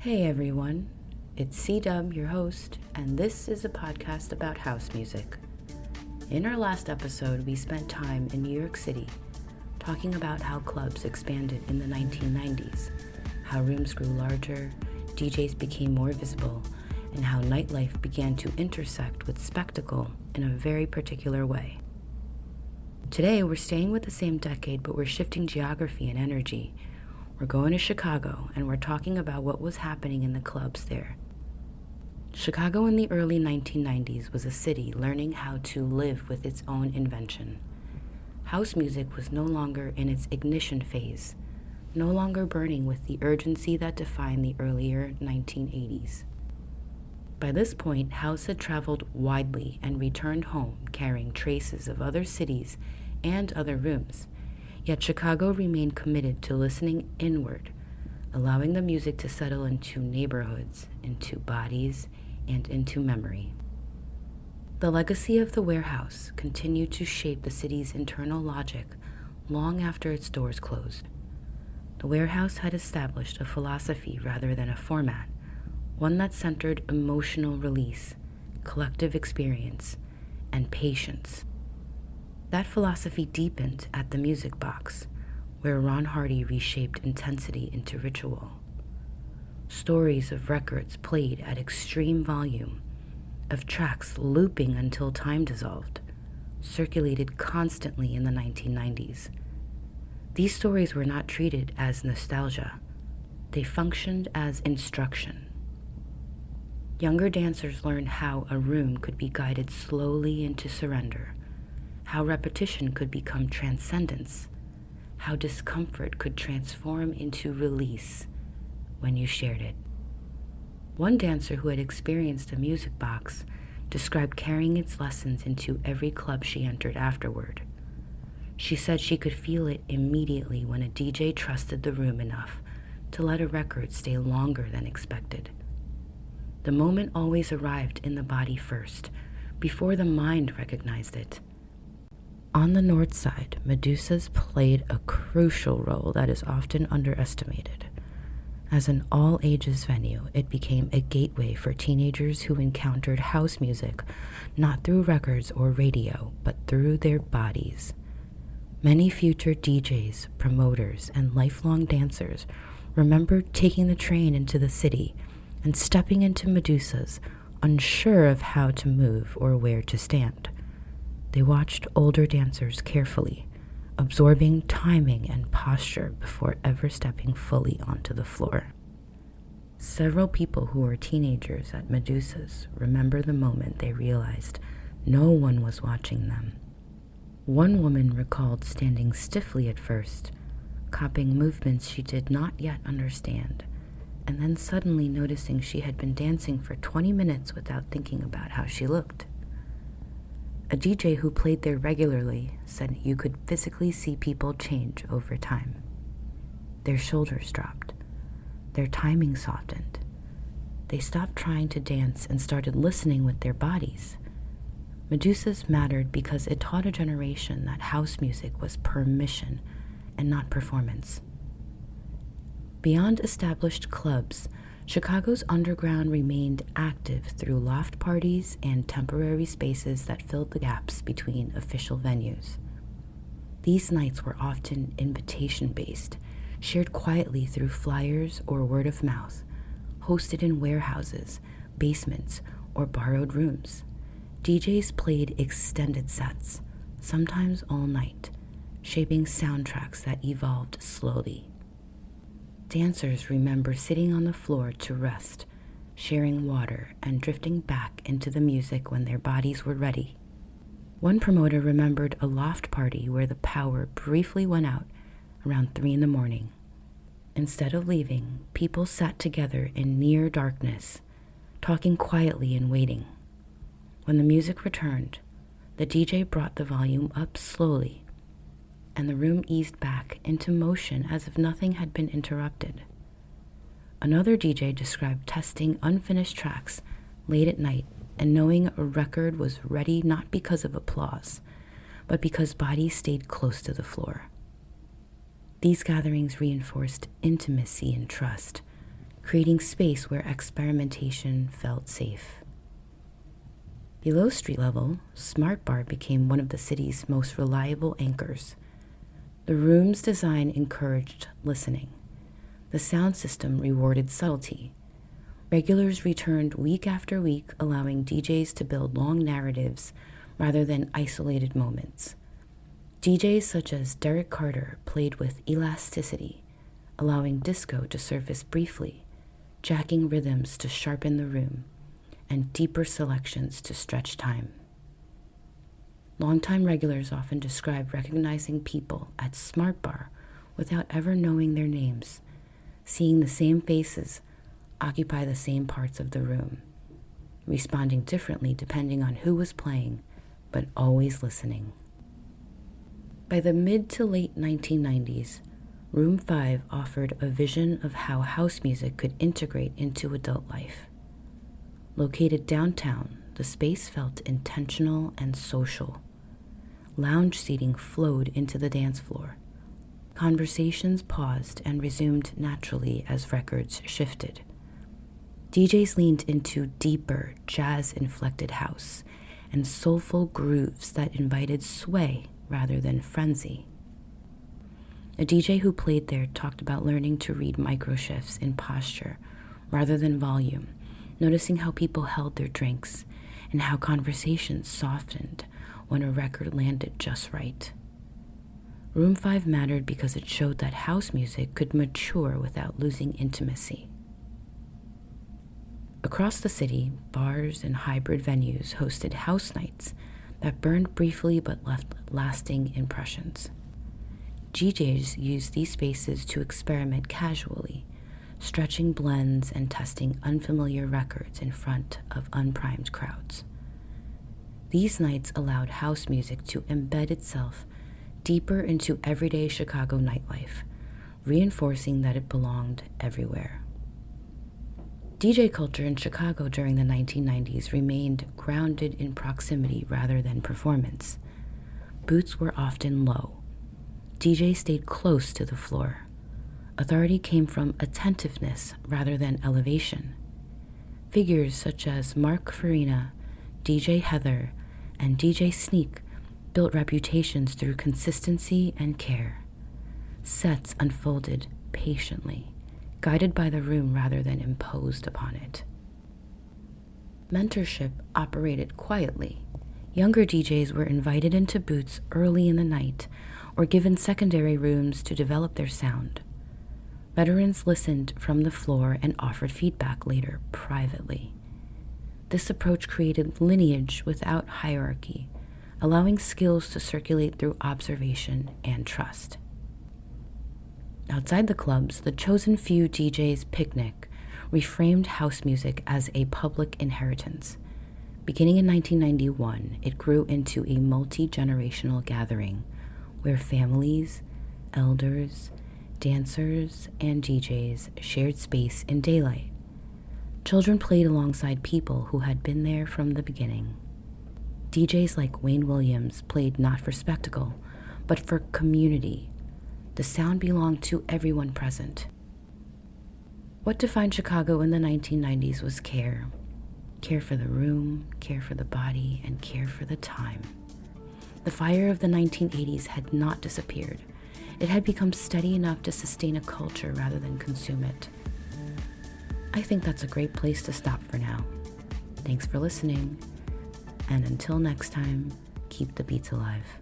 Hey everyone, it's C-Dub, your host, and this is a podcast about house music. In our last episode, we spent time in New York City talking about how clubs expanded in the 1990s, how rooms grew larger, DJs became more visible, and how nightlife began to intersect with spectacle in a very particular way. Today, we're staying with the same decade, but we're shifting geography and energy. We're going to Chicago, and we're talking about what was happening in the clubs there. Chicago in the early 1990s was a city learning how to live with its own invention. House music was no longer in its ignition phase, no longer burning with the urgency that defined the earlier 1980s. By this point, house had traveled widely and returned home carrying traces of other cities and other rooms. Yet Chicago remained committed to listening inward, allowing the music to settle into neighborhoods, into bodies, and into memory. The legacy of the warehouse continued to shape the city's internal logic long after its doors closed. The warehouse had established a philosophy rather than a format, one that centered emotional release, collective experience, and patience. That philosophy deepened at the Music Box, where Ron Hardy reshaped intensity into ritual. Stories of records played at extreme volume, of tracks looping until time dissolved, circulated constantly in the 1990s. These stories were not treated as nostalgia. They functioned as instruction. Younger dancers learned how a room could be guided slowly into surrender, how repetition could become transcendence, how discomfort could transform into release when you shared it. One dancer who had experienced a Music Box described carrying its lessons into every club she entered afterward. She said she could feel it immediately when a DJ trusted the room enough to let a record stay longer than expected. The moment always arrived in the body first, before the mind recognized it. On the North Side, Medusa's played a crucial role that is often underestimated. As an all-ages venue, it became a gateway for teenagers who encountered house music not through records or radio, but through their bodies. Many future DJs, promoters, and lifelong dancers remembered taking the train into the city and stepping into Medusa's, unsure of how to move or where to stand. They watched older dancers carefully, absorbing timing and posture before ever stepping fully onto the floor. Several people who were teenagers at Medusa's remember the moment they realized no one was watching them. One woman recalled standing stiffly at first, copying movements she did not yet understand, and then suddenly noticing she had been dancing for 20 minutes without thinking about how she looked. A DJ who played there regularly said you could physically see people change over time. Their shoulders dropped. Their timing softened. They stopped trying to dance and started listening with their bodies. Medusa's mattered because it taught a generation that house music was permission and not performance. Beyond established clubs, Chicago's underground remained active through loft parties and temporary spaces that filled the gaps between official venues. These nights were often invitation-based, shared quietly through flyers or word of mouth, hosted in warehouses, basements, or borrowed rooms. DJs played extended sets, sometimes all night, shaping soundtracks that evolved slowly. Dancers remember sitting on the floor to rest, sharing water, and drifting back into the music when their bodies were ready. One promoter remembered a loft party where the power briefly went out around 3 a.m. Instead of leaving, people sat together in near darkness, talking quietly and waiting. When the music returned, the DJ brought the volume up slowly, and the room eased back into motion as if nothing had been interrupted. Another DJ described testing unfinished tracks late at night and knowing a record was ready not because of applause, but because bodies stayed close to the floor. These gatherings reinforced intimacy and trust, creating space where experimentation felt safe. Below street level, Smart Bar became one of the city's most reliable anchors. The room's design encouraged listening. The sound system rewarded subtlety. Regulars returned week after week, allowing DJs to build long narratives rather than isolated moments. DJs such as Derek Carter played with elasticity, allowing disco to surface briefly, jacking rhythms to sharpen the room, and deeper selections to stretch time. Longtime regulars often describe recognizing people at Smart Bar without ever knowing their names, seeing the same faces occupy the same parts of the room, responding differently depending on who was playing, but always listening. By the mid to late 1990s, Room 5 offered a vision of how house music could integrate into adult life. Located downtown, the space felt intentional and social. Lounge seating flowed into the dance floor. Conversations paused and resumed naturally as records shifted. DJs leaned into deeper, jazz-inflected house and soulful grooves that invited sway rather than frenzy. A DJ who played there talked about learning to read microshifts in posture rather than volume, noticing how people held their drinks and how conversations softened when a record landed just right. Room 5 mattered because it showed that house music could mature without losing intimacy. Across the city, bars and hybrid venues hosted house nights that burned briefly but left lasting impressions. DJs used these spaces to experiment casually, stretching blends and testing unfamiliar records in front of unprimed crowds. These nights allowed house music to embed itself deeper into everyday Chicago nightlife, reinforcing that it belonged everywhere. DJ culture in Chicago during the 1990s remained grounded in proximity rather than performance. Boots were often low. DJs stayed close to the floor. Authority came from attentiveness rather than elevation. Figures such as Mark Farina, DJ Heather, and DJ Sneak built reputations through consistency and care. Sets unfolded patiently, guided by the room rather than imposed upon it. Mentorship operated quietly. Younger DJs were invited into booths early in the night or given secondary rooms to develop their sound. Veterans listened from the floor and offered feedback later privately. This approach created lineage without hierarchy, allowing skills to circulate through observation and trust. Outside the clubs, the chosen few DJs' picnic reframed house music as a public inheritance. Beginning in 1991, it grew into a multi-generational gathering where families, elders, dancers, and DJs shared space in daylight. Children played alongside people who had been there from the beginning. DJs like Wayne Williams played not for spectacle, but for community. The sound belonged to everyone present. What defined Chicago in the 1990s was care. Care for the room, care for the body, and care for the time. The fire of the 1980s had not disappeared. It had become steady enough to sustain a culture rather than consume it. I think that's a great place to stop for now. Thanks for listening, and until next time, keep the beats alive.